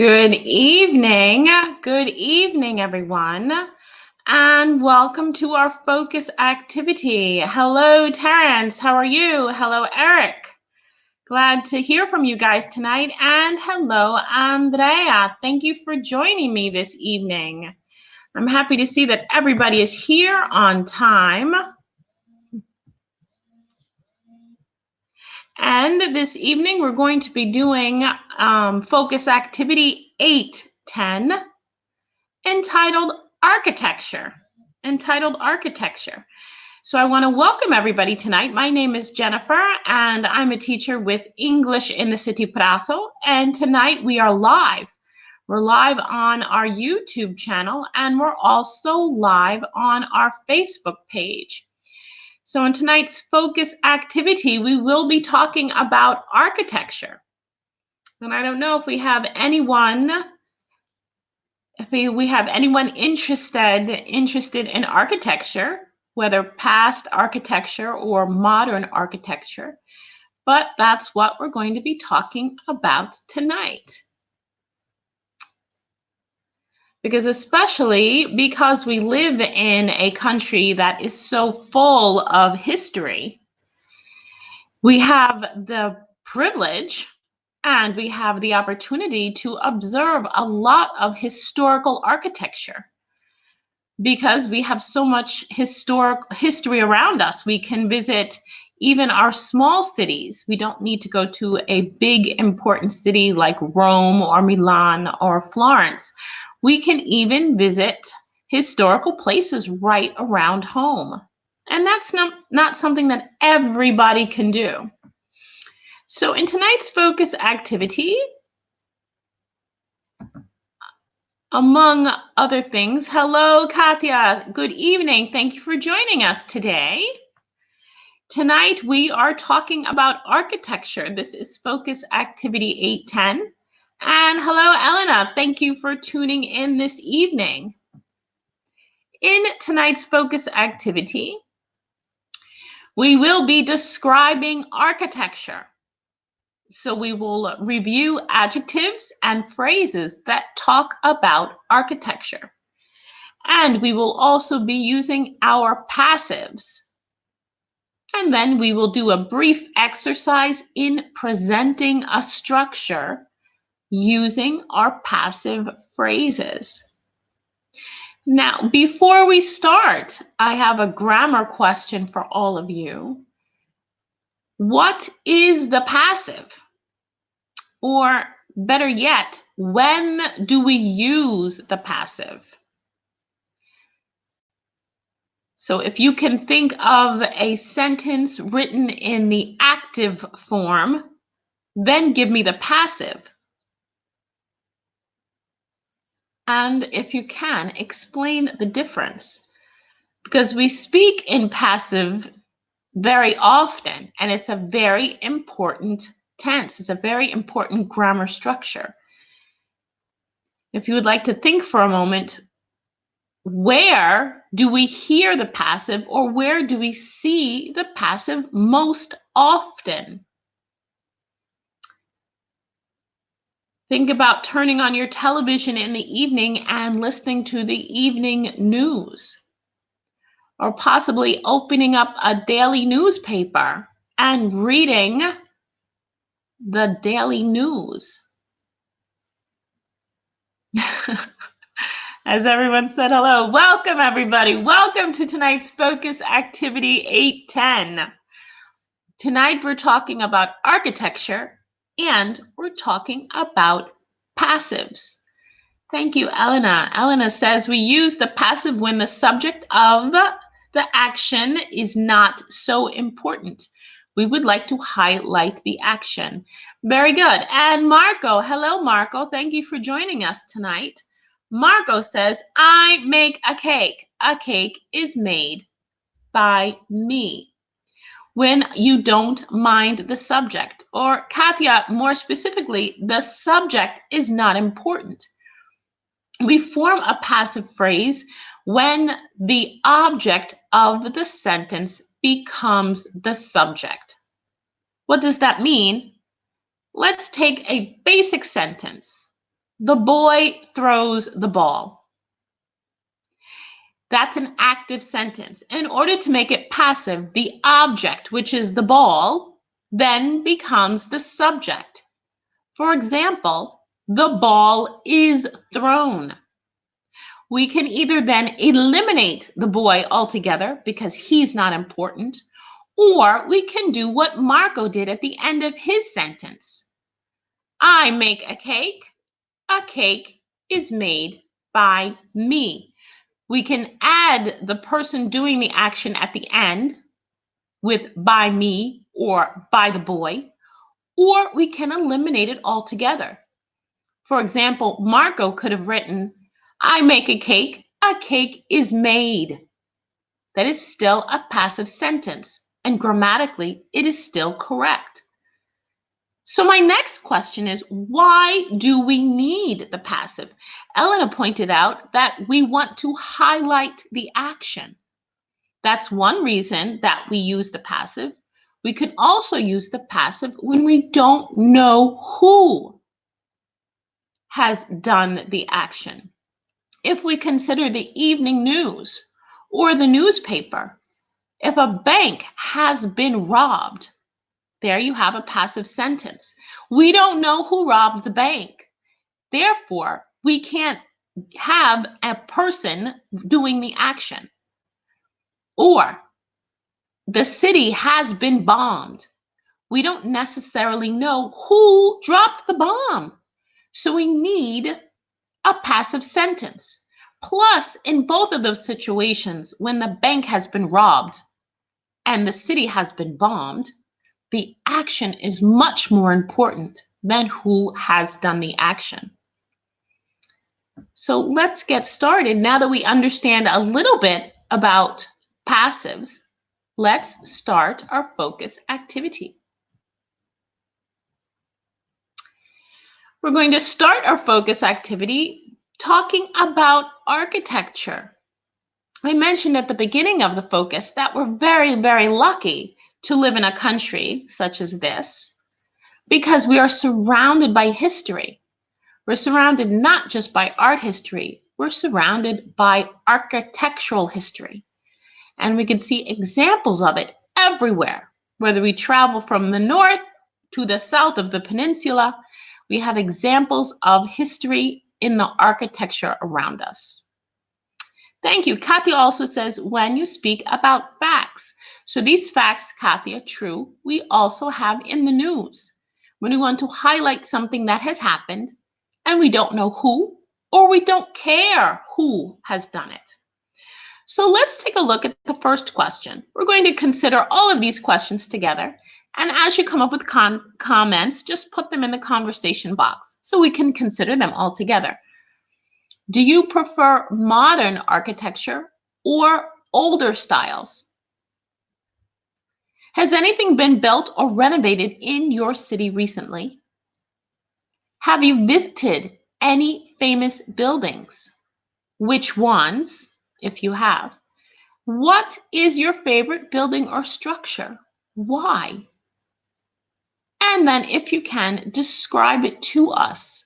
Good evening. Good evening, everyone. And welcome to our focus activity. Hello, Terrence. How are you? Hello, Eric. Glad to hear from you guys tonight. And hello, Andrea. Thank you for joining me this evening. I'm happy to see that everybody is here on time. And this evening, we're going to be doing focus activity 810, entitled Architecture. So I want to welcome everybody tonight. My name is Jennifer, and I'm a teacher with English in the City Prazo. And tonight we are live. We're live on our YouTube channel, and we're also live on our Facebook page. So in tonight's focus activity, we will be talking about architecture. And I don't know if we have anyone interested in architecture, whether past architecture or modern architecture, but that's what we're going to be talking about tonight. Especially because we live in a country that is so full of history, we have the privilege and we have the opportunity to observe a lot of historical architecture. Because we have so much history around us, we can visit even our small cities. We don't need to go to a big important city like Rome or Milan or Florence. We can even visit historical places right around home. And that's not something that everybody can do. So in tonight's focus activity, among other things, hello, Katya. Good evening. Thank you for joining us today. Tonight, we are talking about architecture. This is Focus Activity 810. And hello, Elena. Thank you for tuning in this evening. In tonight's focus activity, we will be describing architecture. So we will review adjectives and phrases that talk about architecture. And we will also be using our passives. And then we will do a brief exercise in presenting a structure using our passive phrases. Now, before we start, I have a grammar question for all of you. What is the passive? Or better yet, when do we use the passive? So if you can think of a sentence written in the active form, then give me the passive. And if you can, explain the difference. Because we speak in passive very often, and it's a very important tense. It's a very important grammar structure. If you would like to think for a moment, where do we hear the passive, or where do we see the passive most often? Think about turning on your television in the evening and listening to the evening news, or possibly opening up a daily newspaper and reading the daily news. As everyone said hello, welcome everybody. Welcome to tonight's Focus Activity 810. Tonight we're talking about architecture and we're talking about passives. Thank you, Elena. Elena says we use the passive when the subject of the action is not so important. We would like to highlight the action. Very good. And Marco, hello, Marco. Thank you for joining us tonight. Marco says, I make a cake. A cake is made by me. When you don't mind the subject. Or Katya, more specifically, the subject is not important. We form a passive phrase when the object of the sentence becomes the subject. What does that mean? Let's take a basic sentence. The boy throws the ball. That's an active sentence. In order to make it passive, the object, which is the ball, then becomes the subject. For example, the ball is thrown. We can either then eliminate the boy altogether because he's not important, or we can do what Marco did at the end of his sentence. I make a cake is made by me. We can add the person doing the action at the end with by me or by the boy, or we can eliminate it altogether. For example, Marco could have written, I make a cake is made. That is still a passive sentence, and grammatically, it is still correct. So my next question is, why do we need the passive? Elena pointed out that we want to highlight the action. That's one reason that we use the passive. We can also use the passive when we don't know who has done the action. If we consider the evening news or the newspaper, if a bank has been robbed, there you have a passive sentence. We don't know who robbed the bank. Therefore, we can't have a person doing the action. Or the city has been bombed. We don't necessarily know who dropped the bomb. So we need a passive sentence. Plus, in both of those situations, when the bank has been robbed and the city has been bombed, the action is much more important than who has done the action. So let's get started. Now that we understand a little bit about passives, let's start our focus activity. We're going to start our focus activity talking about architecture. I mentioned at the beginning of the focus that we're very, very lucky to live in a country such as this because we are surrounded by history. We're surrounded not just by art history, we're surrounded by architectural history. And we can see examples of it everywhere. Whether we travel from the north to the south of the peninsula, we have examples of history in the architecture around us. Thank you. Katya also says, when you speak about facts. So these facts, Katya, true, we also have in the news. When we want to highlight something that has happened and we don't know who, or we don't care who has done it. So let's take a look at the first question. We're going to consider all of these questions together. And as you come up with comments, just put them in the conversation box so we can consider them all together. Do you prefer modern architecture or older styles? Has anything been built or renovated in your city recently? Have you visited any famous buildings? Which ones, if you have? What is your favorite building or structure? Why? And then, if you can, describe it to us.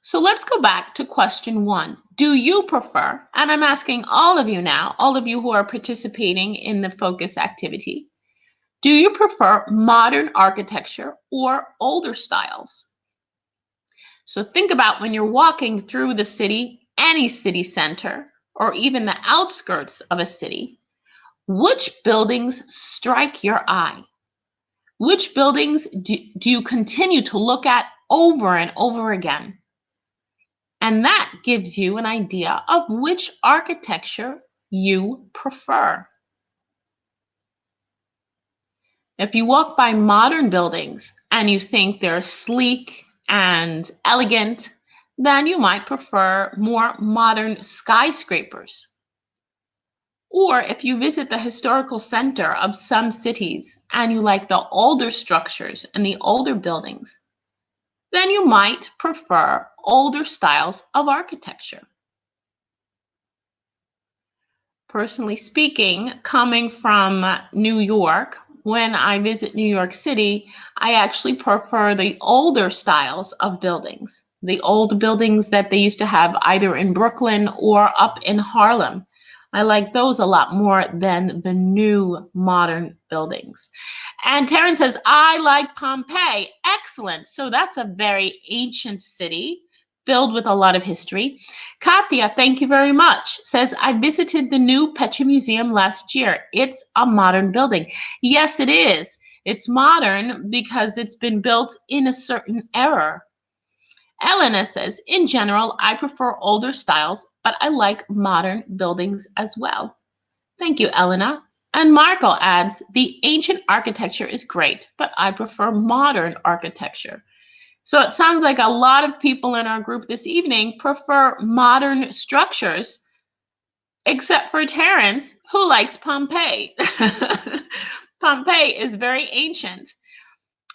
So let's go back to question 1. Do you prefer, and I'm asking all of you now, all of you who are participating in the focus activity, do you prefer modern architecture or older styles? So think about when you're walking through the city, any city center, or even the outskirts of a city, which buildings strike your eye? Which buildings do you continue to look at over and over again? And that gives you an idea of which architecture you prefer. If you walk by modern buildings and you think they're sleek and elegant, then you might prefer more modern skyscrapers. Or if you visit the historical center of some cities and you like the older structures and the older buildings, then you might prefer older styles of architecture. Personally speaking, coming from New York, when I visit New York City, I actually prefer the older styles of buildings, the old buildings that they used to have either in Brooklyn or up in Harlem. I like those a lot more than the new modern buildings. And Taryn says, I like Pompeii. Excellent. So that's a very ancient city filled with a lot of history. Katya, thank you very much, says, I visited the new Pecha Museum last year. It's a modern building. Yes, it is. It's modern because it's been built in a certain era. Elena says, in general, I prefer older styles, but I like modern buildings as well. Thank you, Elena. And Marco adds, the ancient architecture is great, but I prefer modern architecture. So it sounds like a lot of people in our group this evening prefer modern structures, except for Terrence, who likes Pompeii. Pompeii is very ancient.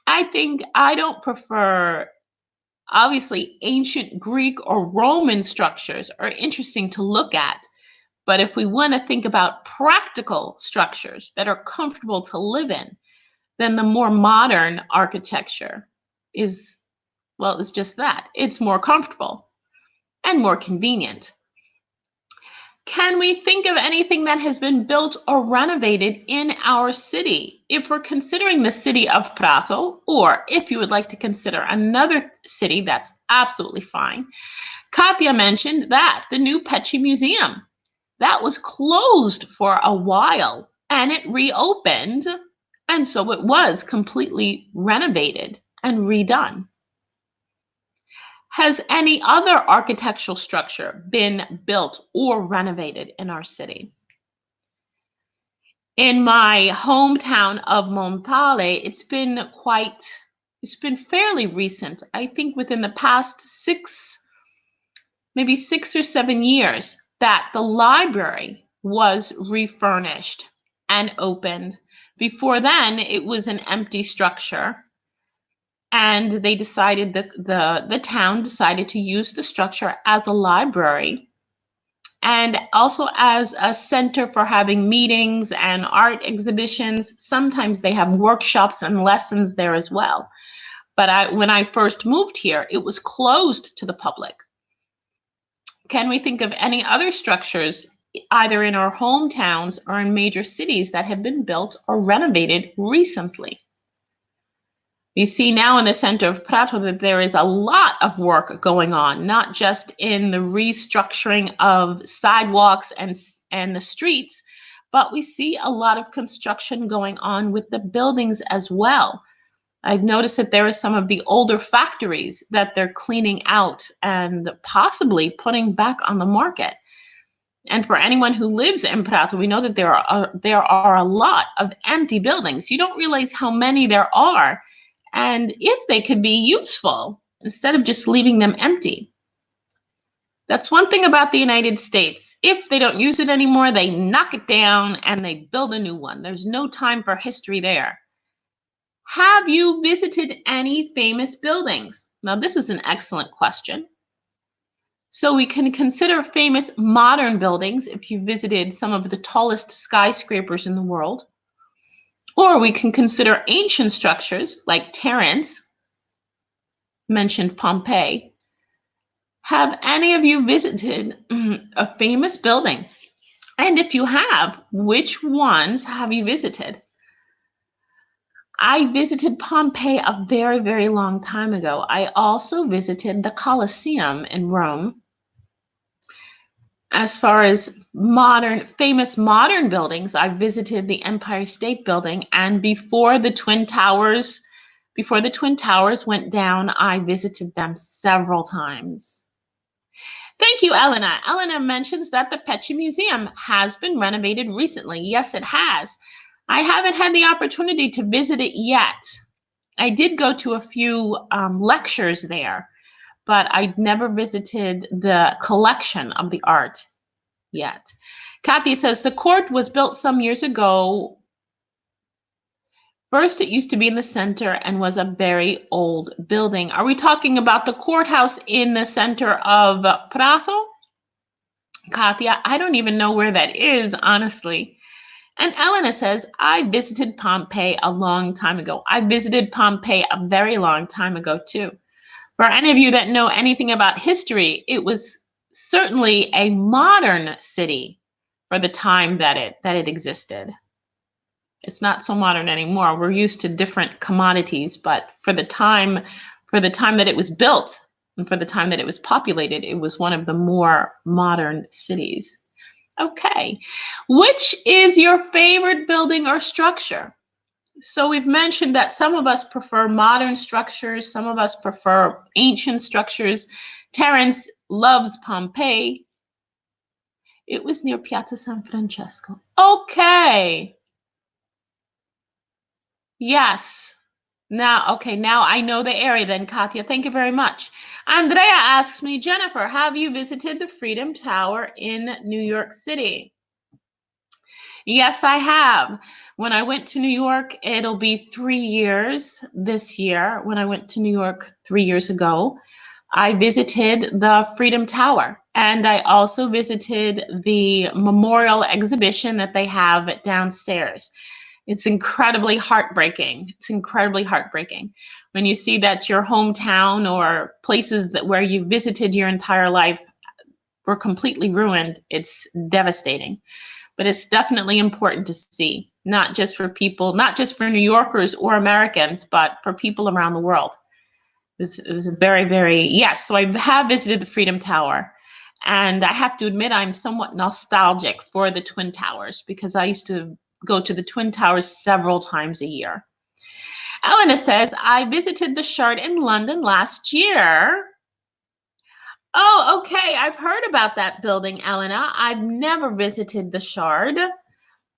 I think I don't prefer, obviously, ancient Greek or Roman structures are interesting to look at. But if we want to think about practical structures that are comfortable to live in, then the more modern architecture is, well, it's just that. It's more comfortable and more convenient. Can we think of anything that has been built or renovated in our city? If we're considering the city of Prato, or if you would like to consider another city, that's absolutely fine. Katya mentioned that the new Pecha Museum, that was closed for a while and it reopened. And so it was completely renovated and redone. Has any other architectural structure been built or renovated in our city? In my hometown of Montale, it's been fairly recent. I think within the past maybe 6 or 7 years, that the library was refurnished and opened. Before then, it was an empty structure. And they decided, the town decided to use the structure as a library and also as a center for having meetings and art exhibitions. Sometimes they have workshops and lessons there as well. But when I first moved here, it was closed to the public. Can we think of any other structures, either in our hometowns or in major cities, that have been built or renovated recently? We see now in the center of Prato that there is a lot of work going on, not just in the restructuring of sidewalks and the streets, but we see a lot of construction going on with the buildings as well. I've noticed that there are some of the older factories that they're cleaning out and possibly putting back on the market. And for anyone who lives in Prato, we know that there are a lot of empty buildings. You don't realize how many there are, and if they could be useful instead of just leaving them empty. That's one thing about the United States. If they don't use it anymore, they knock it down and they build a new one. There's no time for history there. Have you visited any famous buildings? Now, this is an excellent question. So we can consider famous modern buildings if you visited some of the tallest skyscrapers in the world. Or we can consider ancient structures like Terence mentioned Pompeii. Have any of you visited a famous building? And if you have, which ones have you visited? I visited Pompeii a very, very long time ago. I also visited the Colosseum in Rome. As far as famous modern buildings, I visited the Empire State Building, and before the Twin Towers went down, I visited them several times. Thank you, Elena. Elena mentions that the Pecha Museum has been renovated recently. Yes, it has. I haven't had the opportunity to visit it yet. I did go to a few lectures there, but I'd never visited the collection of the art yet. Kathy says the court was built some years ago. First, it used to be in the center and was a very old building. Are we talking about the courthouse in the center of Prato? Katya, I don't even know where that is, honestly. And Elena says, I visited Pompeii a long time ago. I visited Pompeii a very long time ago, too. For any of you that know anything about history, it was certainly a modern city for the time that it existed. It's not so modern anymore. We're used to different commodities, but for the time that it was built and for the time that it was populated, it was one of the more modern cities. Okay, which is your favorite building or structure? So we've mentioned that some of us prefer modern structures, some of us prefer ancient structures. Terence loves Pompeii. It was near Piazza San Francesco. Okay. Yes. Now I know the area then, Katya. Thank you very much. Andrea asks me, Jennifer, have you visited the Freedom Tower in New York City? Yes, I have. When I went to New York, it'll be 3 years this year. When I went to New York 3 years ago, I visited the Freedom Tower, and I also visited the memorial exhibition that they have downstairs. It's incredibly heartbreaking. It's incredibly heartbreaking when you see that your hometown or places that where you visited your entire life were completely ruined. It's devastating. But it's definitely important to see, not just for people, not just for New Yorkers or Americans, but for people around the world. It was a very, very, yes, so I have visited the Freedom Tower. And I have to admit, I'm somewhat nostalgic for the Twin Towers because I used to go to the Twin Towers several times a year. Elena says, I visited the Shard in London last year. Oh, okay. I've heard about that building, Elena. I've never visited the Shard,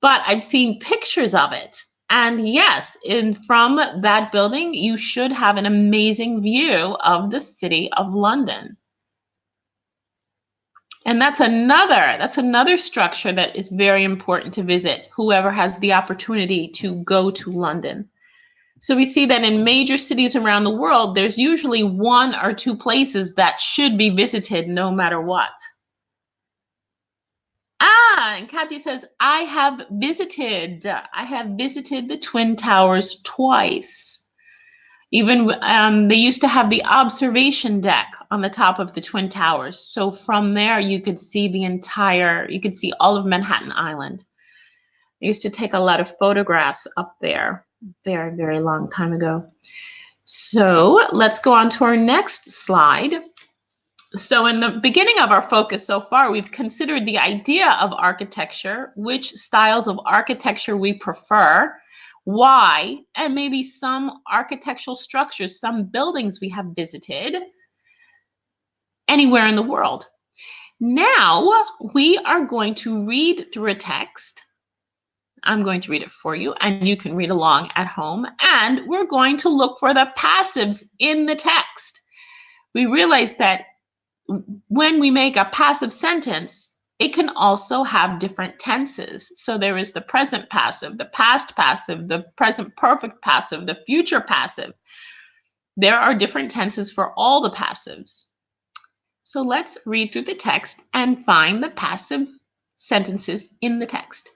but I've seen pictures of it. And yes, from that building, you should have an amazing view of the city of London. And that's another structure that is very important to visit, whoever has the opportunity to go to London. So we see that in major cities around the world, there's usually 1 or 2 places that should be visited no matter what. And Kathy says, I have visited the Twin Towers twice. Even they used to have the observation deck on the top of the Twin Towers. So from there, you could see all of Manhattan Island. They used to take a lot of photographs up there, very, very long time ago. So let's go on to our next slide. So in the beginning of our focus so far, we've considered the idea of architecture, which styles of architecture we prefer, why, and maybe some architectural structures, some buildings we have visited anywhere in the world. Now we are going to read through a text. I'm going to read it for you, and you can read along at home. And we're going to look for the passives in the text. We realize that when we make a passive sentence, it can also have different tenses. So there is the present passive, the past passive, the present perfect passive, the future passive. There are different tenses for all the passives. So let's read through the text and find the passive sentences in the text.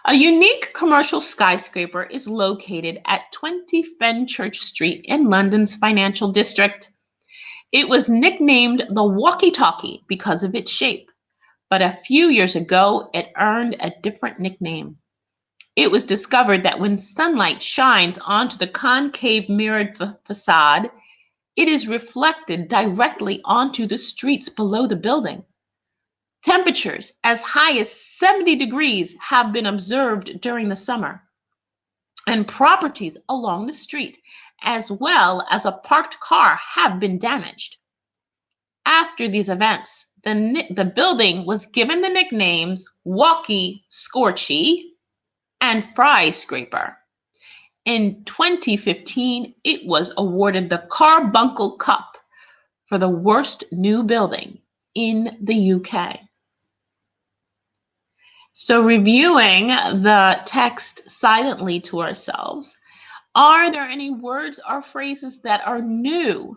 A unique commercial skyscraper is located at 20 Fenchurch Street in London's financial district. It was nicknamed the walkie-talkie because of its shape, but a few years ago, it earned a different nickname. It was discovered that when sunlight shines onto the concave mirrored facade, it is reflected directly onto the streets below the building. Temperatures as high as 70 degrees have been observed during the summer, and properties along the street, as well as a parked car, have been damaged. After these events, the building was given the nicknames Walkie Scorchy and Fry Scraper. In 2015, it was awarded the Carbuncle Cup for the worst new building in the UK. So reviewing the text silently to ourselves, are there any words or phrases that are new?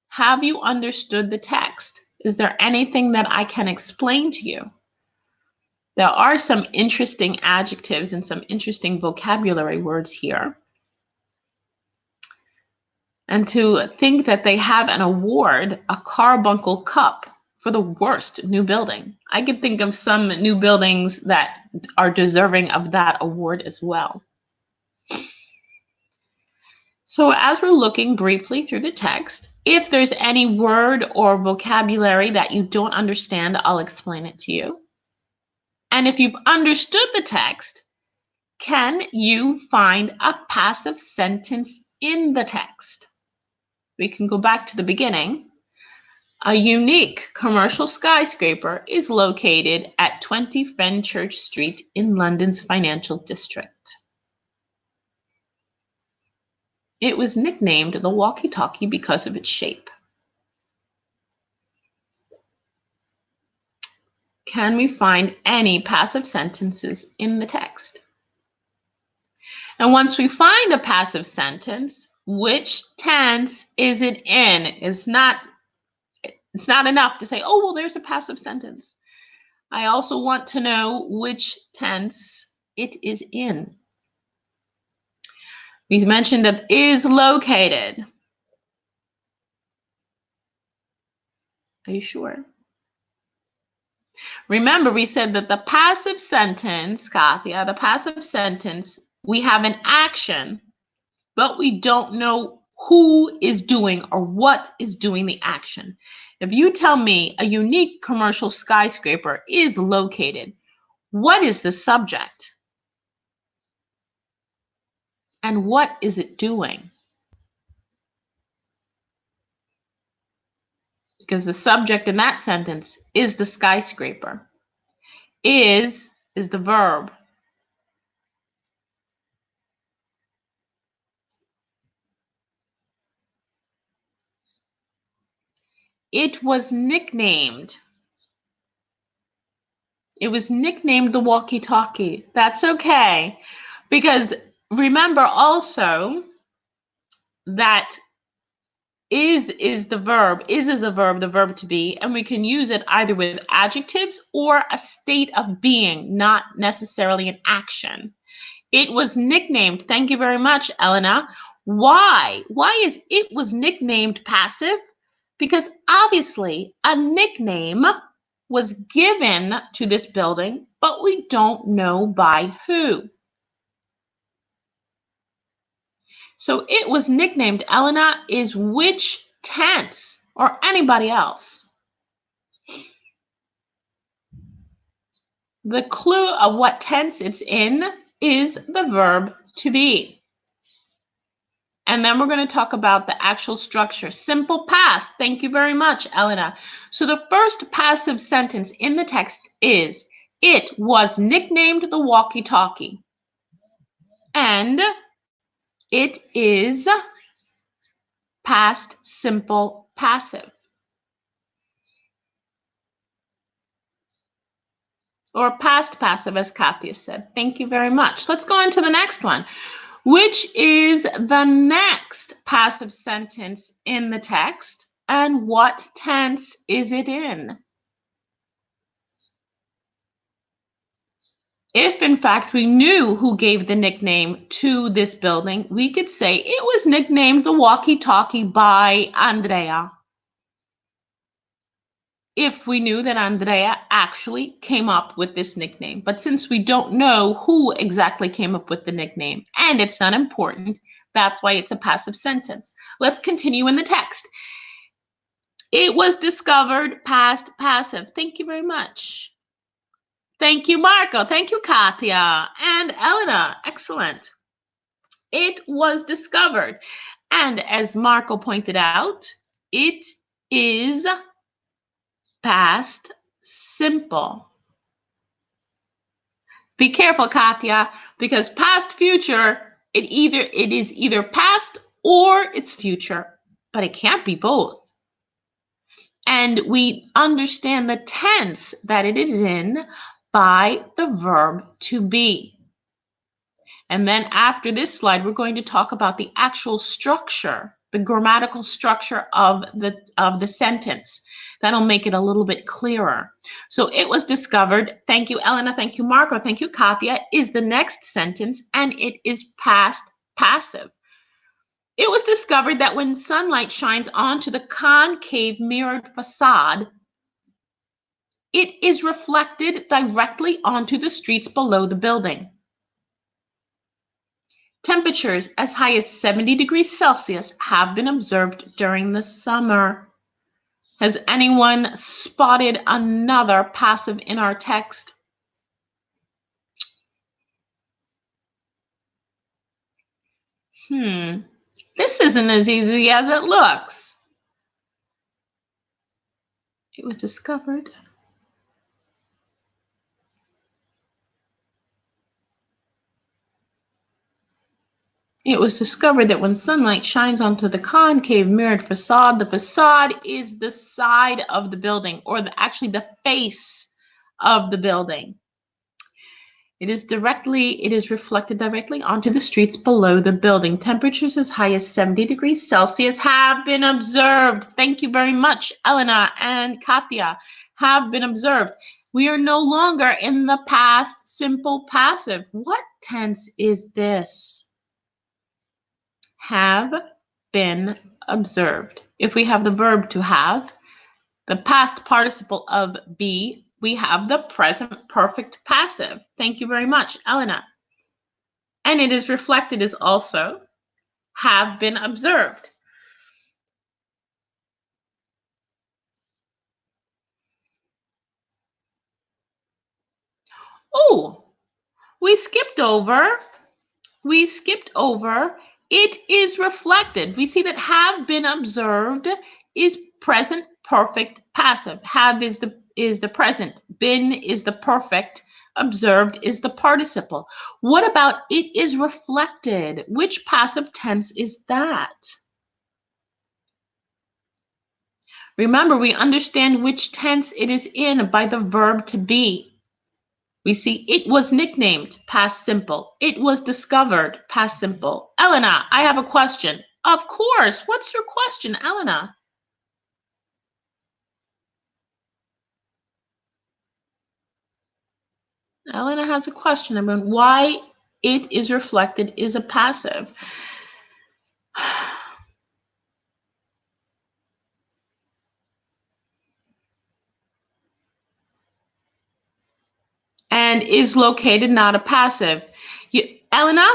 Have you understood the text? Is there anything that I can explain to you? There are some interesting adjectives and some interesting vocabulary words here. And to think that they have an award, a Carbuncle Cup, for the worst new building. I could think of some new buildings that are deserving of that award as well. So as we're looking briefly through the text, if there's any word or vocabulary that you don't understand, I'll explain it to you. And if you've understood the text, can you find a passive sentence in the text? We can go back to the beginning. A unique commercial skyscraper is located at 20 Fenchurch Street in London's financial district. It was nicknamed the walkie-talkie because of its shape. Can we find any passive sentences in the text? And once we find a passive sentence, which tense is it in? It's not enough to say, oh, well, there's a passive sentence. I also want to know which tense it is in. We mentioned that is located. Are you sure? Remember, we said that the passive sentence, Kathia, the passive sentence, we have an action, but we don't know who is doing or what is doing the action. If you tell me a unique commercial skyscraper is located, what is the subject? And what is it doing? Because the subject in that sentence is the skyscraper. Is the verb. It was nicknamed. It was nicknamed the walkie-talkie. That's okay. Because remember also that is the verb. Is a verb, the verb to be, and we can use it either with adjectives or a state of being, not necessarily an action. It was nicknamed. Thank you very much, Elena. Why? Why is it was nicknamed passive? Because obviously a nickname was given to this building, but we don't know by who. So it was nicknamed, Elena, is which tense or anybody else? The clue of what tense it's in is the verb to be. And then we're going to talk about the actual structure. Simple past. Thank you very much, Elena. So the first passive sentence in the text is, it was nicknamed the walkie-talkie. And it is past simple passive. Or past passive, as Kathia said. Thank you very much. Let's go on to the next one. Which is the next passive sentence in the text, and what tense is it in? If, in fact, we knew who gave the nickname to this building, we could say it was nicknamed the walkie-talkie by Andrea. If we knew that Andrea actually came up with this nickname. But since we don't know who exactly came up with the nickname, and it's not important, that's why it's a passive sentence. Let's continue in the text. It was discovered, past passive. Thank you very much. Thank you, Marco. Thank you, Katia. And Elena. Excellent. It was discovered. And as Marco pointed out, it is past simple. Be careful, Katia, because past future, it is either past or it's future, but it can't be both. And we understand the tense that it is in by the verb to be. And then after this slide, we're going to talk about the actual structure the grammatical structure of the sentence. That'll make it a little bit clearer. So it was discovered, thank you, Elena, thank you, Marco, thank you, Katya, is the next sentence, and it is past passive. It was discovered that when sunlight shines onto the concave mirrored facade, it is reflected directly onto the streets below the building. Temperatures as high as 70 degrees Celsius have been observed during the summer. Has anyone spotted another passive in our text? This isn't as easy as it looks. It was discovered. It was discovered that when sunlight shines onto the concave mirrored facade, the facade is the side of the building, or actually the face of the building. It is reflected directly onto the streets below the building. Temperatures as high as 70 degrees Celsius have been observed. Thank you very much, Elena and Katya. Have been observed. We are no longer in the past simple passive. What tense is this? Have been observed. If we have the verb to have, the past participle of be, we have the present perfect passive. Thank you very much, Elena. And it is reflected as also have been observed. Oh, we skipped over. It is reflected. We see that have been observed is present perfect passive. Have is the present. Been is the perfect. Observed is the participle. What about it is reflected? Which passive tense is that? Remember, we understand which tense it is in by the verb to be. We see it was nicknamed, past simple. It was discovered, past simple. Elena, I have a question. Of course. What's your question, Elena? Elena has a question about why it is reflected is a passive. And is located, not a passive. Elena,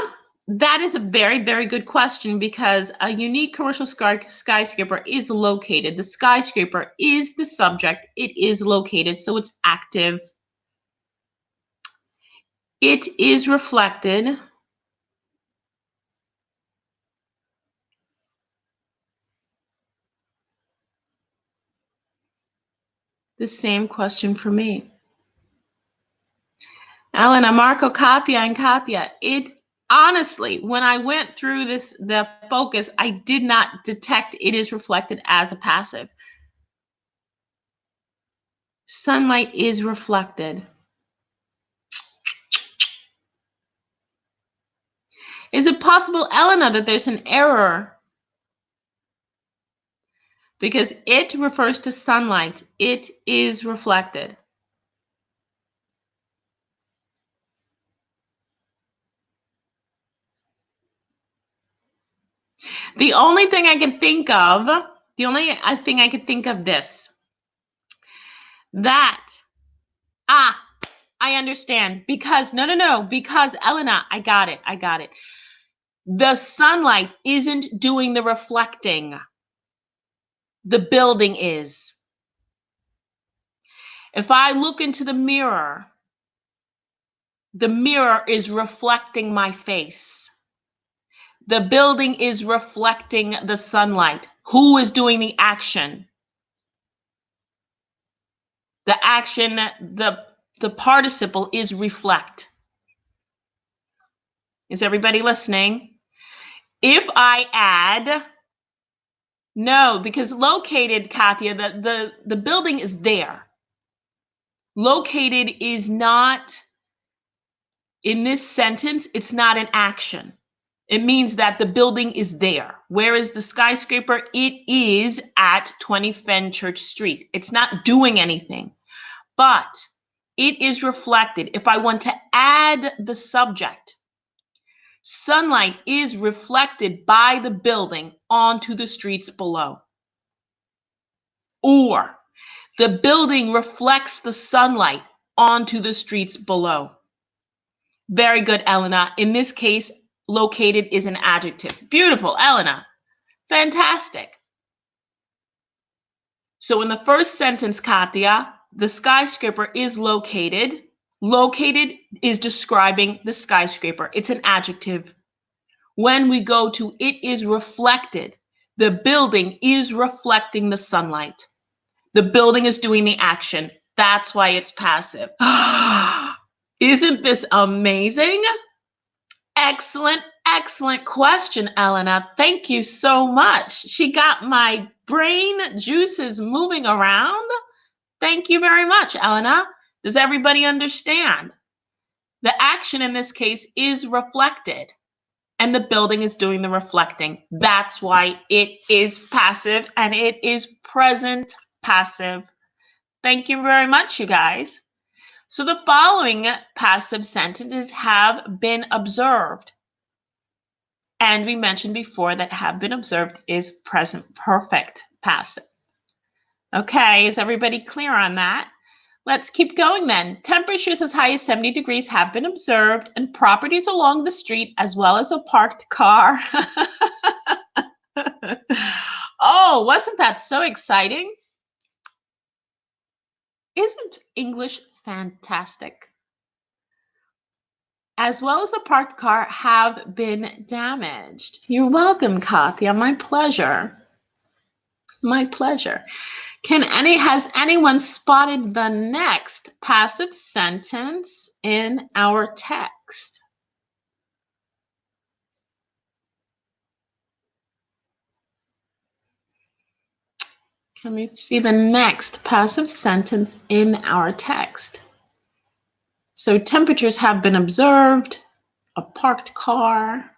that is a very, very good question, because a unique commercial skyscraper is located. The skyscraper is the subject. It is located, so it's active. It is reflected. The same question for me. Elena, Marco, Katya, and Katya. Honestly, when I went through the focus, I did not detect it is reflected as a passive. Sunlight is reflected. Is it possible, Elena, that there's an error? Because it refers to sunlight. It is reflected. The only thing I can think of this. That, I understand. Because, because Elena, I got it. The sunlight isn't doing the reflecting. The building is. If I look into the mirror is reflecting my face. The building is reflecting the sunlight. Who is doing the action? The action, the participle is reflect. Is everybody listening? If I add, no, because located, Katya, the building is there. Located is not, in this sentence, it's not an action. It means that the building is there. Where is the skyscraper? It is at 20 Fenchurch Street. It's not doing anything, but it is reflected. If I want to add the subject, sunlight is reflected by the building onto the streets below. Or the building reflects the sunlight onto the streets below. Very good, Elena. In this case, located is an adjective. Beautiful, Elena. Fantastic. So in the first sentence, Katya, the skyscraper is located. Located is describing the skyscraper. It's an adjective. When we go to it is reflected, the building is reflecting the sunlight. The building is doing the action. That's why it's passive. Isn't this amazing? Excellent, excellent question, Elena. Thank you so much. She got my brain juices moving around. Thank you very much, Elena. Does everybody understand? The action in this case is reflected, and the building is doing the reflecting. That's why it is passive, and it is present passive. Thank you very much, you guys. So the following passive sentences have been observed. And we mentioned before that have been observed is present perfect passive. Okay, is everybody clear on that? Let's keep going then. Temperatures as high as 70 degrees have been observed, and properties along the street as well as a parked car. Oh, wasn't that so exciting? Isn't English fantastic? As well as a parked car have been damaged. You're welcome, Katya. My pleasure. My pleasure. Has anyone spotted the next passive sentence in our text? Can we see the next passive sentence in our text? So temperatures have been observed, a parked car.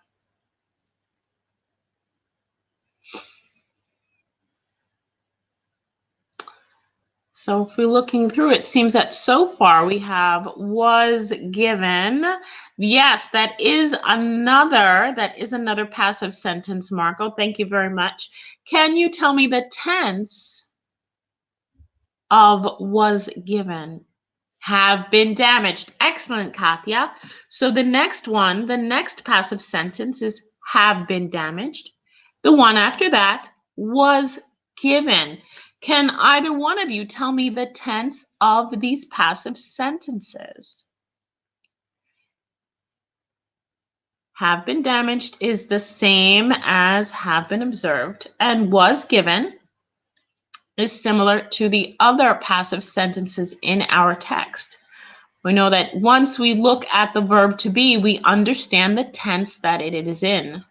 So if we're looking through, it seems that so far we have was given. Yes, that is another passive sentence, Marco. Thank you very much. Can you tell me the tense of was given? Have been damaged. Excellent, Katya. So the next passive sentence is have been damaged. The one after that was given. Can either one of you tell me the tense of these passive sentences? Have been damaged is the same as have been observed, and was given is similar to the other passive sentences in our text. We know that once we look at the verb to be, we understand the tense that it is in.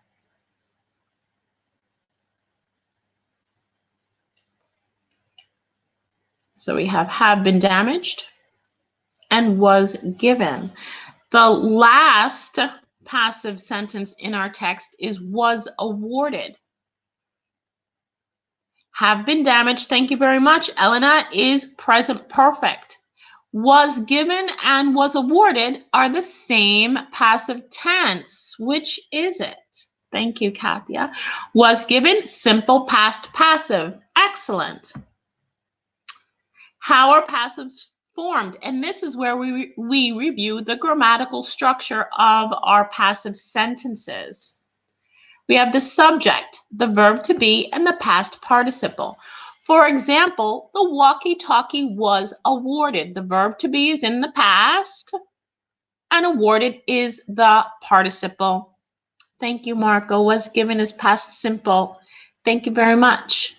So we have been damaged and was given. The last passive sentence in our text is was awarded. Have been damaged, thank you very much, Elena, is present perfect. Was given and was awarded are the same passive tense. Which is it? Thank you, Katya. Was given, simple past passive. Excellent. How are passives formed? And this is where we review the grammatical structure of our passive sentences. We have the subject, the verb to be, and the past participle. For example, the walkie-talkie was awarded. The verb to be is in the past, and awarded is the participle. Thank you, Marco. Was given is past simple. Thank you very much.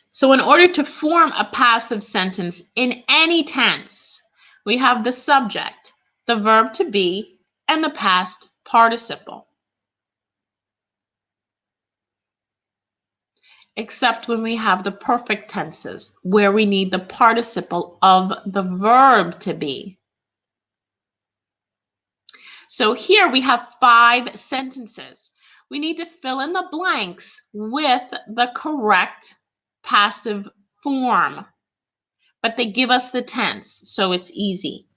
So in order to form a passive sentence in any tense, we have the subject, the verb to be, and the past participle. Except when we have the perfect tenses, where we need the participle of the verb to be. So here we have 5 sentences. We need to fill in the blanks with the correct passive form, but they give us the tense, so it's easy.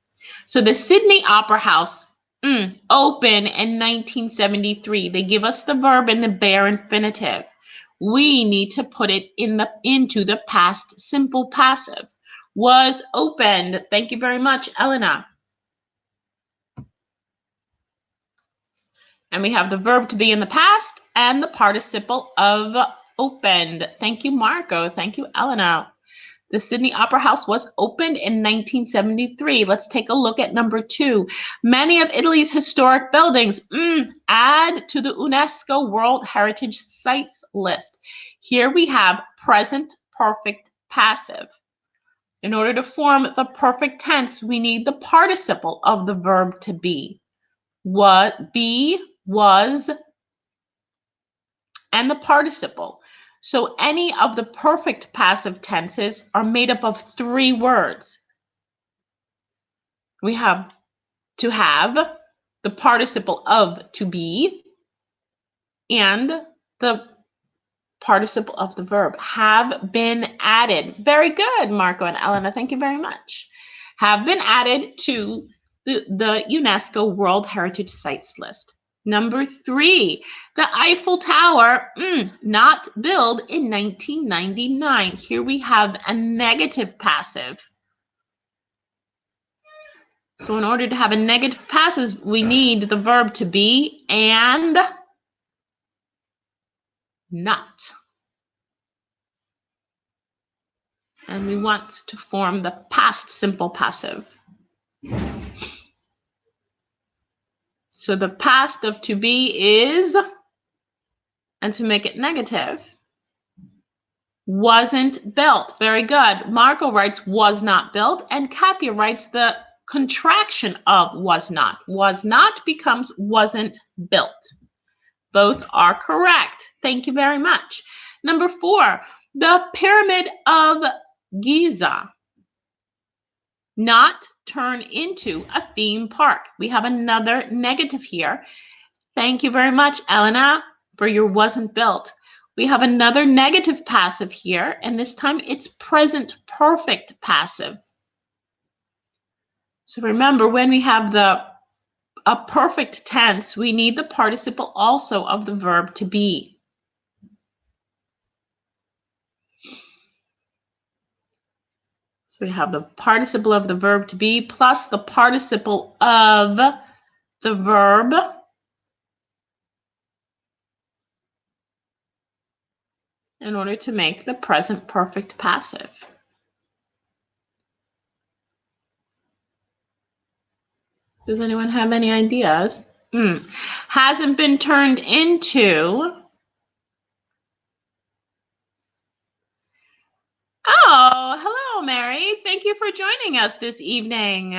So the Sydney Opera House opened in 1973. They give us the verb in the bare infinitive. We need to put it into the past simple passive. Was opened. Thank you very much, Elena. And we have the verb to be in the past and the participle of opened. Thank you, Marco. Thank you, Elena. The Sydney Opera House was opened in 1973. Let's take a look at number 2. Many of Italy's historic buildings add to the UNESCO World Heritage Sites list. Here we have present perfect passive. In order to form the perfect tense, we need the participle of the verb to be. What, be, was, and the participle. So any of the perfect passive tenses are made up of 3 words. We have to have, the participle of to be, and the participle of the verb. Have been added. Very good, Marco and Elena. Thank you very much. Have been added to the UNESCO World Heritage Sites list. Number 3, the Eiffel Tower, not built in 1999. Here we have a negative passive. So in order to have a negative passive, we need the verb to be and not. And we want to form the past simple passive. So the past of to be is, and to make it negative, wasn't built. Very good. Marco writes was not built, and Katya writes the contraction of was not. Was not becomes wasn't built. Both are correct. Thank you very much. Number 4, the Pyramid of Giza. Not turn into a theme park. We have another negative here. Thank you very much, Elena, for your wasn't built. We have another negative passive here, and this time it's present perfect passive. So remember, when we have a perfect tense, we need the participle also of the verb to be. So we have the participle of the verb to be plus the participle of the verb in order to make the present perfect passive. Does anyone have any ideas? Hasn't been turned into. Oh, hello, Mary. Thank you for joining us this evening.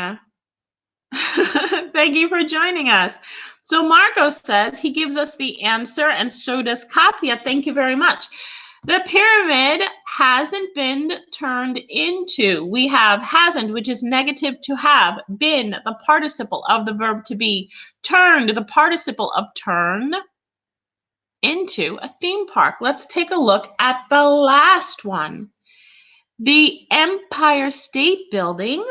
Thank you for joining us. So Marco says he gives us the answer, and so does Katya. Thank you very much. The pyramid hasn't been turned into. We have hasn't, which is negative to have, been, the participle of the verb to be, turned, the participle of turn, into a theme park. Let's take a look at the last one. The Empire State Building,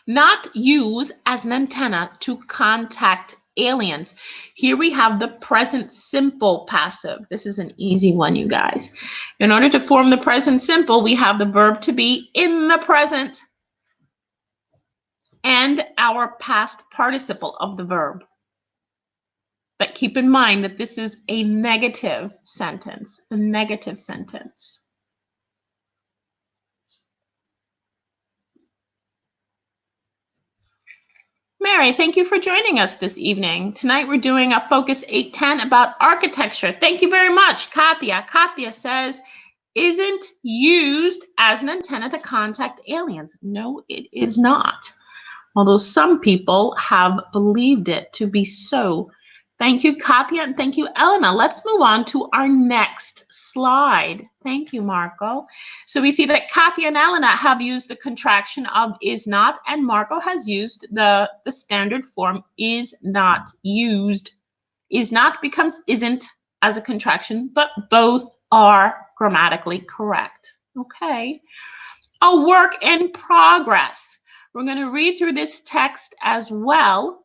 not use as an antenna to contact aliens. Here we have the present simple passive. This is an easy one, you guys. In order to form the present simple, we have the verb to be in the present and our past participle of the verb. But keep in mind that this is a negative sentence, a negative sentence. Mary, thank you for joining us this evening. Tonight we're doing a Focus 810 about architecture. Thank you very much, Katya. Katya says, isn't used as an antenna to contact aliens. No, it is not. Although some people have believed it to be so. Thank you, Katya, and thank you, Elena. Let's move on to our next slide. Thank you, Marco. So we see that Katya and Elena have used the contraction of is not, and Marco has used the standard form is not used. Is not becomes isn't as a contraction, but both are grammatically correct. Okay. A work in progress. We're going to read through this text as well.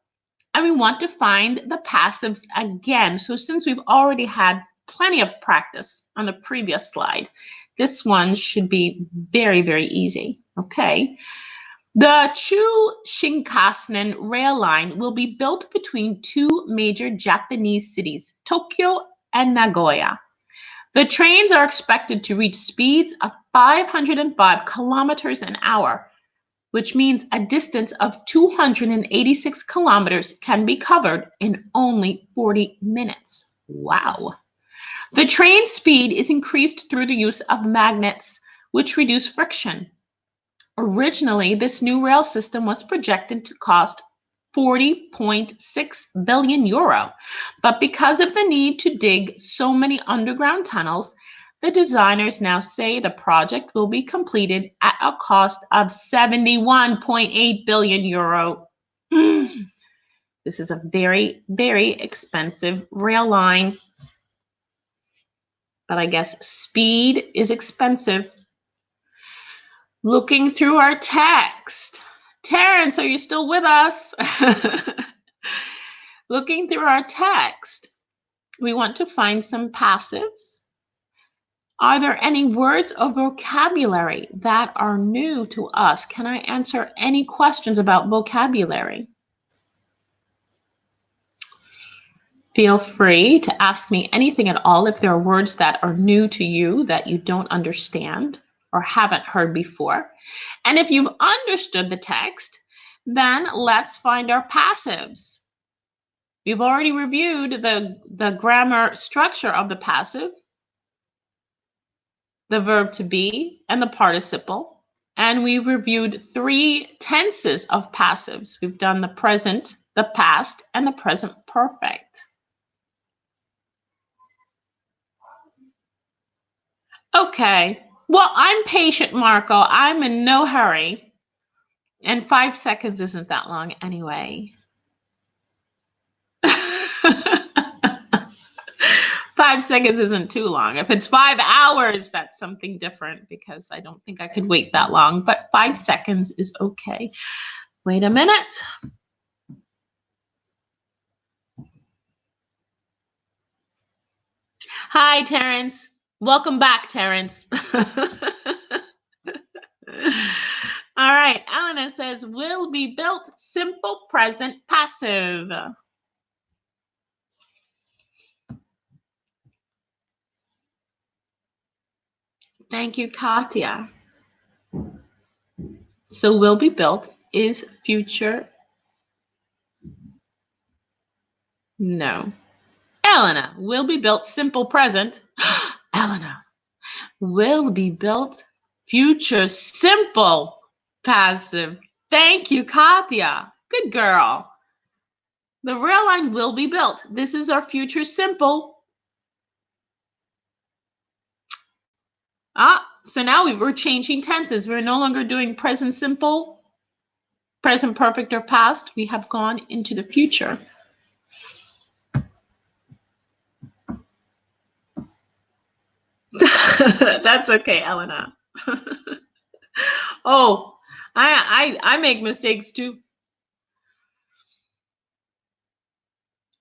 And we want to find the passives again. So since we've already had plenty of practice on the previous slide, this one should be very, very easy. Okay. The Chu Shinkansen rail line will be built between two major Japanese cities, Tokyo and Nagoya. The trains are expected to reach speeds of 505 kilometers an hour, which means a distance of 286 kilometers can be covered in only 40 minutes. Wow. The train speed is increased through the use of magnets, which reduce friction. Originally, this new rail system was projected to cost 40.6 billion euro, but because of the need to dig so many underground tunnels, the designers now say the project will be completed at a cost of 71.8 billion euro. This is a very, very expensive rail line. But I guess speed is expensive. Looking through our text. Terrence, are you still with us? Looking through our text, we want to find some passives. Are there any words or vocabulary that are new to us? Can I answer any questions about vocabulary? Feel free to ask me anything at all if there are words that are new to you that you don't understand or haven't heard before. And if you've understood the text, then let's find our passives. We've already reviewed the grammar structure of the passive, the verb to be, and the participle. And we've reviewed 3 tenses of passives. We've done the present, the past, and the present perfect. Okay. Well, I'm patient, Marco. I'm in no hurry. And 5 seconds isn't that long anyway. 5 seconds isn't too long. If it's 5 hours, that's something different because I don't think I could wait that long. But 5 seconds is okay. Wait a minute. Hi, Terrence. Welcome back, Terrence. All right. Elena says, will be built simple present passive. Thank you, Katya. So will be built is future. No. Elena, will be built simple present. Elena, will be built future simple passive. Thank you, Katya. Good girl. The rail line will be built. This is our future simple. So now we're changing tenses. We're no longer doing present simple, present perfect, or past. We have gone into the future. That's okay, Elena. Oh, I make mistakes too.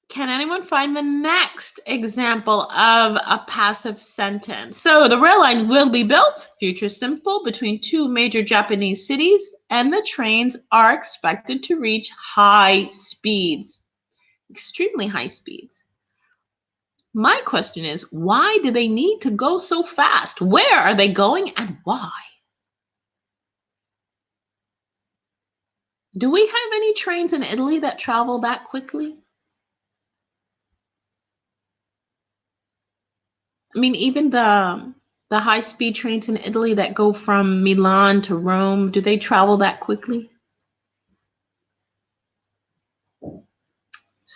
Can anyone find the next example of a passive sentence? So the rail line will be built, future simple, between 2 major Japanese cities, and the trains are expected to reach high speeds, extremely high speeds. My question is, why do they need to go so fast? Where are they going and why? Do we have any trains in Italy that travel that quickly? I mean, even the high-speed trains in Italy that go from Milan to Rome, do they travel that quickly?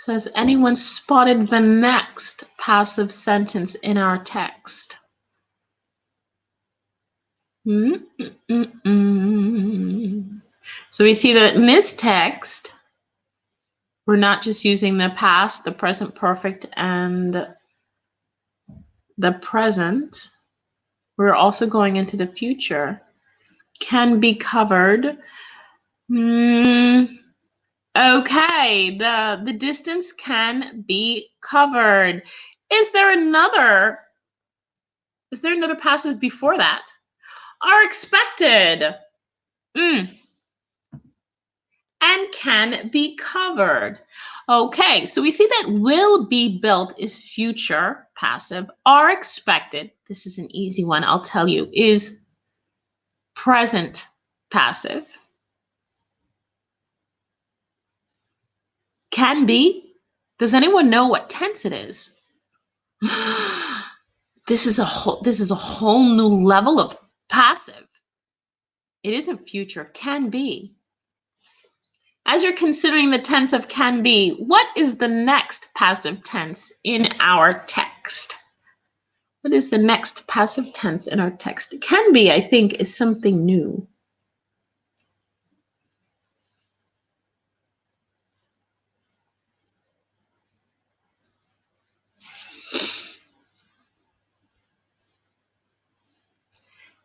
Says, anyone spotted the next passive sentence in our text? So we see that in this text, we're not just using the past, the present perfect, and the present. We're also going into the future. Can be covered. Okay, the distance can be covered. Is there another passive before that? Are expected. And can be covered. Okay, so we see that will be built is future passive. Are expected, this is an easy one, I'll tell you, is present passive. Can be. Does anyone know what tense it is? This is a whole new level of passive. It isn't future, can be. As you're considering the tense of can be, what is the next passive tense in our text? What is the next passive tense in our text? Can be, I think, is something new.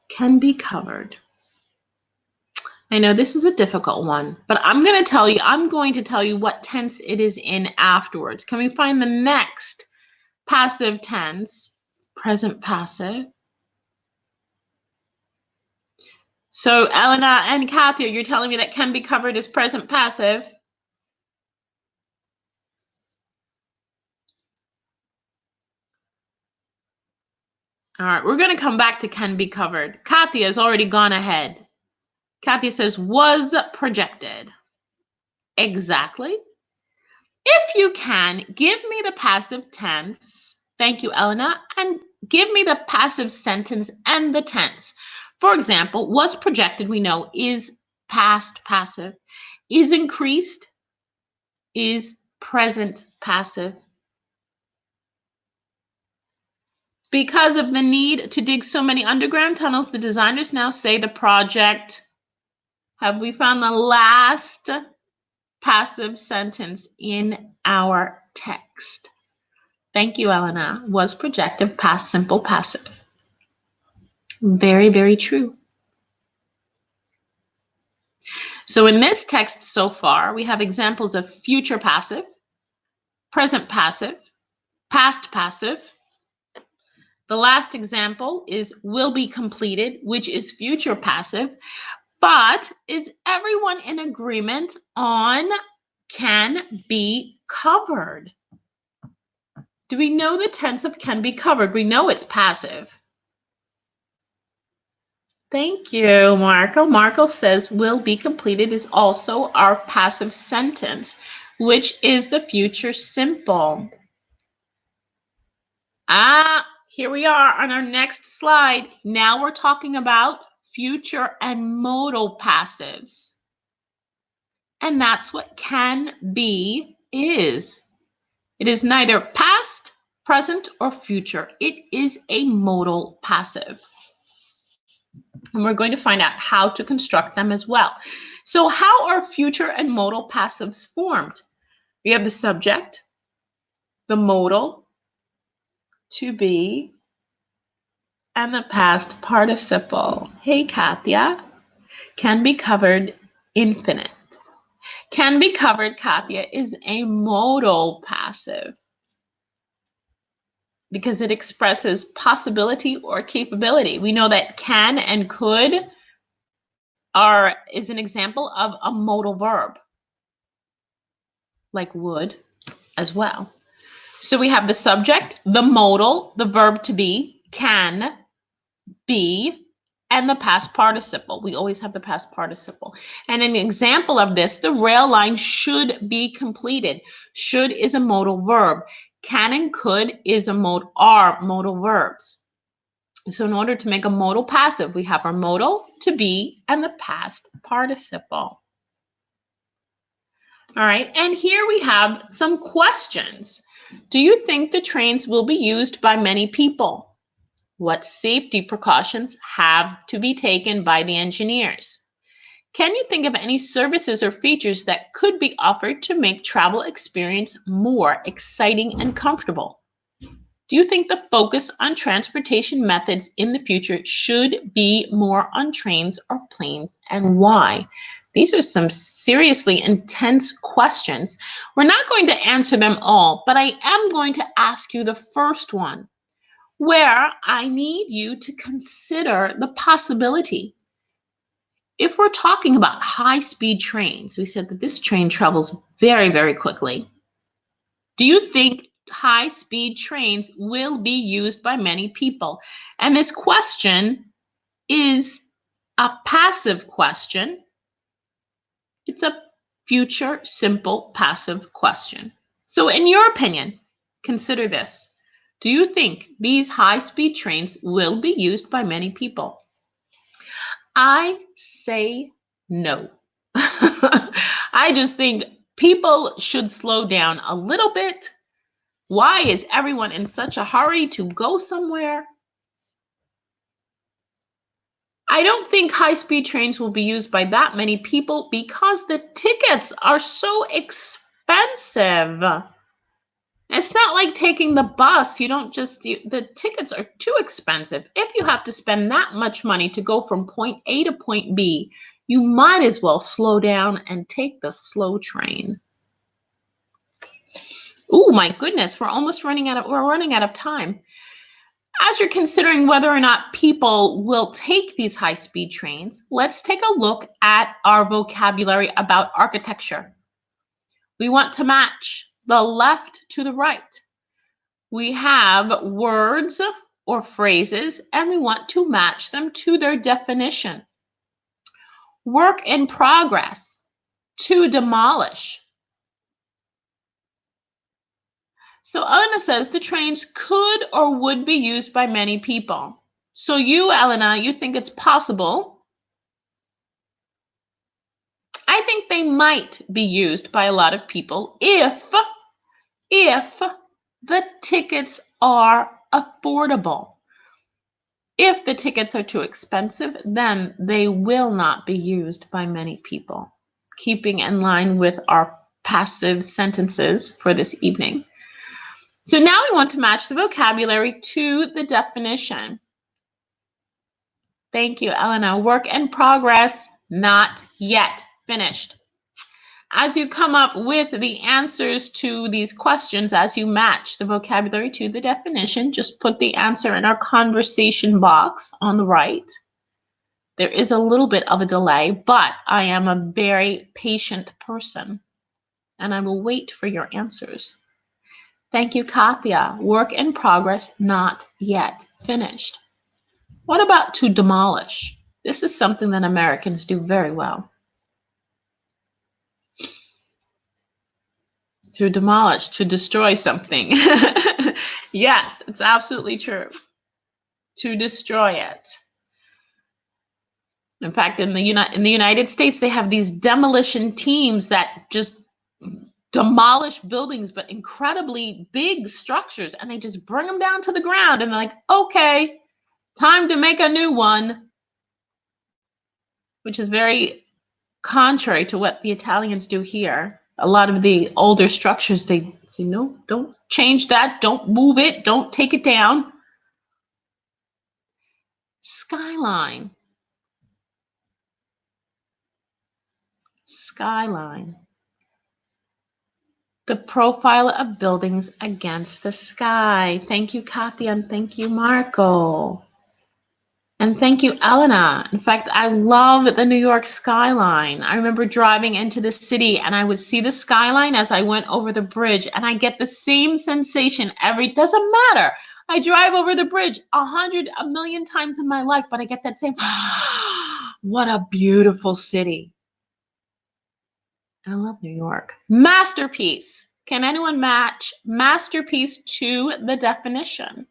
Can be covered. I know this is a difficult one, but I'm going to tell you what tense it is in afterwards. Can we find the next passive tense? Present passive. So Elena and Katya, you're telling me that can be covered as present passive. All right, we're going to come back to can be covered. Katya has already gone ahead. Katya says, was projected. Exactly. If you can, give me the passive tense. Thank you, Elena. And give me the passive sentence and the tense. For example, was projected, we know, is past passive. Is increased, is present passive. Because of the need to dig so many underground tunnels, the designers now say the project. Have we found the last passive sentence in our text? Thank you, Elena. Was projective, past simple passive. Very, very true. So in this text so far, we have examples of future passive, present passive, past passive. The last example is will be completed, which is future passive. But is everyone in agreement on can be covered? Do we know the tense of can be covered? We know it's passive. Thank you, Marco. Marco says will be completed is also our passive sentence, which is the future simple. Here we are on our next slide. Now we're talking about future and modal passives. And that's what can be is. It is neither past, present, or future. It is a modal passive. And we're going to find out how to construct them as well. So how are future and modal passives formed? We have the subject, the modal, to be, and the past participle. Hey, Katya. Can be covered, infinite. Can be covered, Katya, is a modal passive because it expresses possibility or capability. We know that can and could is an example of a modal verb, like would as well. So we have the subject, the modal, the verb to be, can, be, and the past participle. We always have the past participle. And an example of this, the rail line should be completed. Should is a modal verb. Can and could are modal verbs. So in order to make a modal passive, we have our modal, to be, and the past participle. All right, and here we have some questions. Do you think the trains will be used by many people? What safety precautions have to be taken by the engineers? Can you think of any services or features that could be offered to make travel experience more exciting and comfortable? Do you think the focus on transportation methods in the future should be more on trains or planes, and why? These are some seriously intense questions. We're not going to answer them all, but I am going to ask you the first one, where I need you to consider the possibility. If we're talking about high-speed trains, we said that this train travels very, very quickly. Do you think high-speed trains will be used by many people? And this question is a passive question. It's a future simple passive question. So in your opinion, consider this. Do you think these high-speed trains will be used by many people? I say no. I just think people should slow down a little bit. Why is everyone in such a hurry to go somewhere? I don't think high-speed trains will be used by that many people because the tickets are so expensive. It's not like taking the bus. The tickets are too expensive. If you have to spend that much money to go from point A to point B, you might as well slow down and take the slow train. Oh my goodness, we're running out of time. As you're considering whether or not people will take these high-speed trains, let's take a look at our vocabulary about architecture. We want to match the left to the right. We have words or phrases, and we want to match them to their definition. Work in progress, to demolish. So Elena says the trains could or would be used by many people. So you, Elena, you think it's possible? I think they might be used by a lot of people if the tickets are affordable. If the tickets are too expensive, then they will not be used by many people. Keeping in line with our passive sentences for this evening. So now we want to match the vocabulary to the definition. Thank you, Elena. Work in progress, not yet finished. As you come up with the answers to these questions, as you match the vocabulary to the definition, just put the answer in our conversation box on the right. There is a little bit of a delay, but I am a very patient person, and I will wait for your answers. Thank you, Katya. Work in progress, not yet finished. What about to demolish? This is something that Americans do very well. To demolish, to destroy something. Yes, it's absolutely true. To destroy it. In fact, in the United States, they have these demolition teams that just demolish buildings, but incredibly big structures, and they just bring them down to the ground, and they're like, okay, time to make a new one, which is very contrary to what the Italians do here. A lot of the older structures, they say, no, don't change that, don't move it, don't take it down. Skyline. Skyline. The profile of buildings against the sky. Thank you, Katya, and thank you, Marco. And thank you, Elena. In fact, I love the New York skyline. I remember driving into the city and I would see the skyline as I went over the bridge, and I get the same sensation doesn't matter. I drive over the bridge a million times in my life, but I get that same, what a beautiful city. I love New York. Masterpiece. Can anyone match masterpiece to the definition?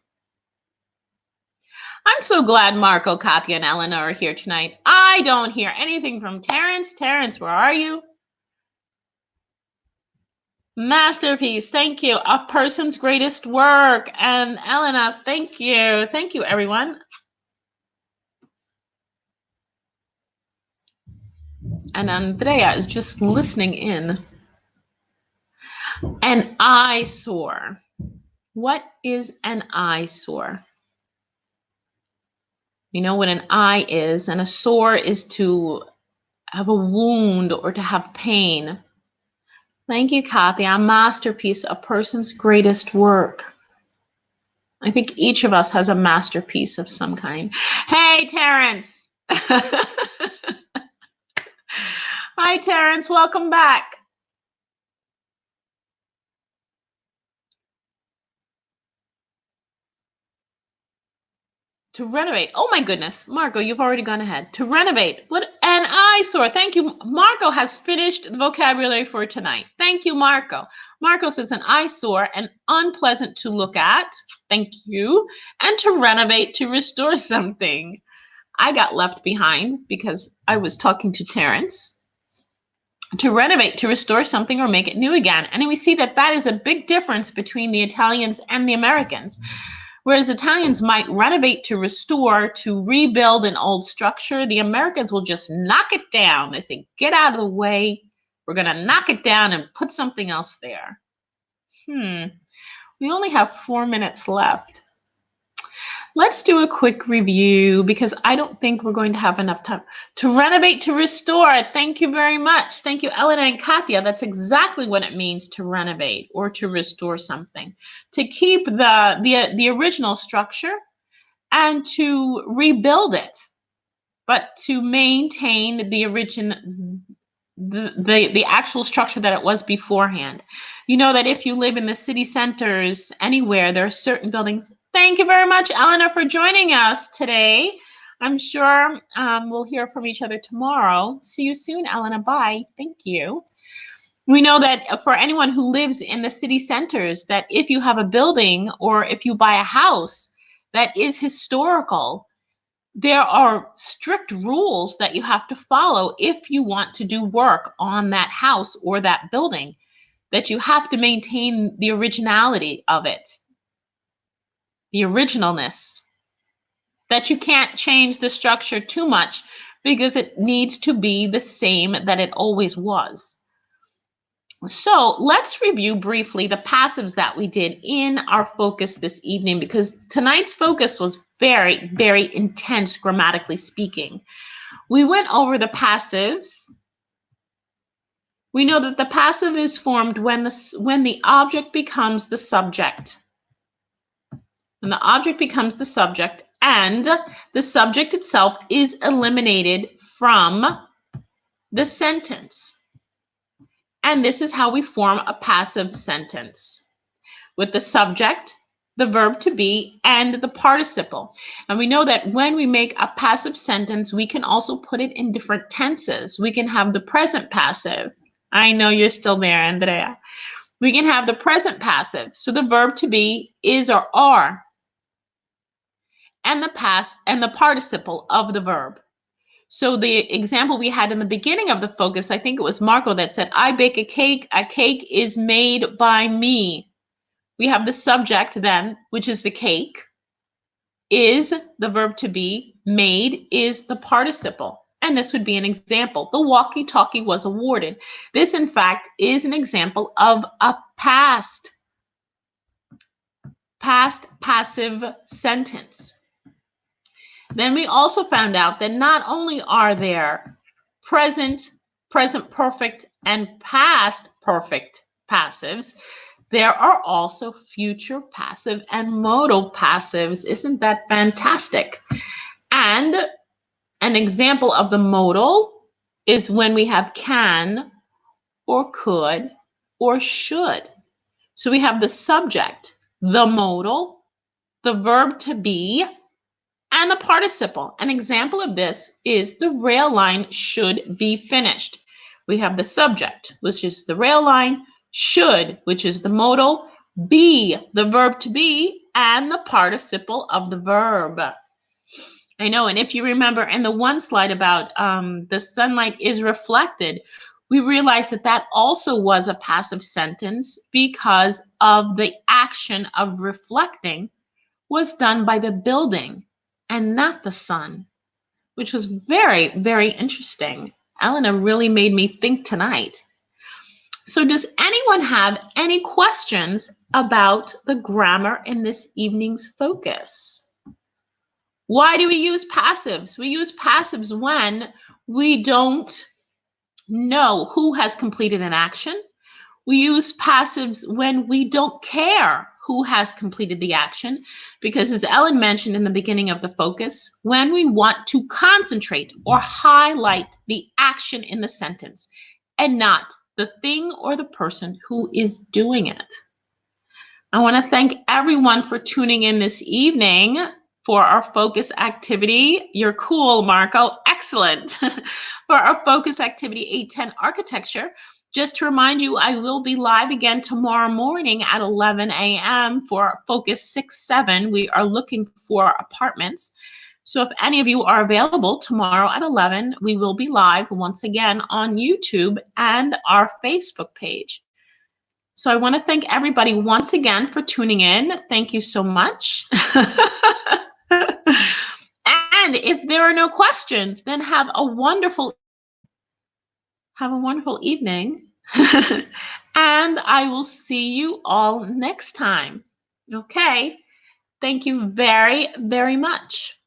I'm so glad Marco, Katya, and Elena are here tonight. I don't hear anything from Terrence. Terrence, where are you? Masterpiece. Thank you. A person's greatest work. And Elena, thank you. Thank you, everyone. And Andrea is just listening in. An eyesore. What is an eyesore? You know what an eye is, and a sore is to have a wound or to have pain. Thank you, Kathy. A masterpiece, a person's greatest work. I think each of us has a masterpiece of some kind. Hey, Terrence. Hi, Terrence. Welcome back. To renovate. Oh my goodness, Marco, you've already gone ahead. To renovate. What an eyesore. Thank you. Marco has finished the vocabulary for tonight. Thank you, Marco. Marco says an eyesore and unpleasant to look at. Thank you. And to renovate, to restore something. I got left behind because I was talking to Terrence. To renovate, to restore something or make it new again. And we see that that is a big difference between the Italians and the Americans. Whereas Italians might renovate to restore, to rebuild an old structure, the Americans will just knock it down. They say, get out of the way. We're going to knock it down and put something else there. We only have 4 minutes left. Let's do a quick review because I don't think we're going to have enough time. To renovate, to restore. Thank you very much. Thank you, Elena and Katya. That's exactly what it means to renovate or to restore something. To keep the original structure and to rebuild it, but to maintain the the actual structure that it was beforehand. You know that if you live in the city centers anywhere, there are certain buildings. Thank you very much, Eleanor, for joining us today. I'm sure we'll hear from each other tomorrow. See you soon, Eleanor. Bye. Thank you. We know that for anyone who lives in the city centers, that if you have a building or if you buy a house that is historical, there are strict rules that you have to follow if you want to do work on that house or that building, that you have to maintain the originality of it, the originalness, that you can't change the structure too much because it needs to be the same that it always was. So let's review briefly the passives that we did in our focus this evening, because tonight's focus was very, very intense grammatically speaking. We went over the passives. We know that the passive is formed when the object becomes the subject. When the object becomes the subject and the subject itself is eliminated from the sentence. And this is how we form a passive sentence, with the subject, the verb to be, and the participle. And we know that when we make a passive sentence, we can also put it in different tenses. We can have the present passive. I know you're still there, Andrea. We can have the present passive. So the verb to be, is or are, and the past and the participle of the verb. So the example we had in the beginning of the focus, I think it was Marco that said, I bake a cake is made by me. We have the subject then, which is the cake, is the verb to be, made is the participle. And this would be an example. The walkie-talkie was awarded. This, in fact, is an example of a past passive sentence. Then we also found out that not only are there present perfect, and past perfect passives, there are also future passive and modal passives. Isn't that fantastic? And an example of the modal is when we have can or could or should. So we have the subject, the modal, the verb to be, and the participle. An example of this is the rail line should be finished. We have the subject, which is the rail line, should, which is the modal, be, the verb to be, and the participle of the verb. I know, and if you remember in the one slide about the sunlight is reflected, we realized that that also was a passive sentence because of the action of reflecting was done by the building and not the sun, which was very, very interesting. Elena really made me think tonight. So does anyone have any questions about the grammar in this evening's focus? Why do we use passives? We use passives when we don't know who has completed an action. We use passives when we don't care who has completed the action, because as Ellen mentioned in the beginning of the focus, when we want to concentrate or highlight the action in the sentence and not the thing or the person who is doing it. I want to thank everyone for tuning in this evening for our focus activity. You're cool, Marco. Excellent. For our focus activity 810 architecture. Just to remind you, I will be live again tomorrow morning at 11 a.m. for Focus 6-7. We are looking for apartments. So if any of you are available tomorrow at 11, we will be live once again on YouTube and our Facebook page. So I want to thank everybody once again for tuning in. Thank you so much. And if there are no questions, then have a wonderful evening. And I will see you all next time. Okay. Thank you very, very much.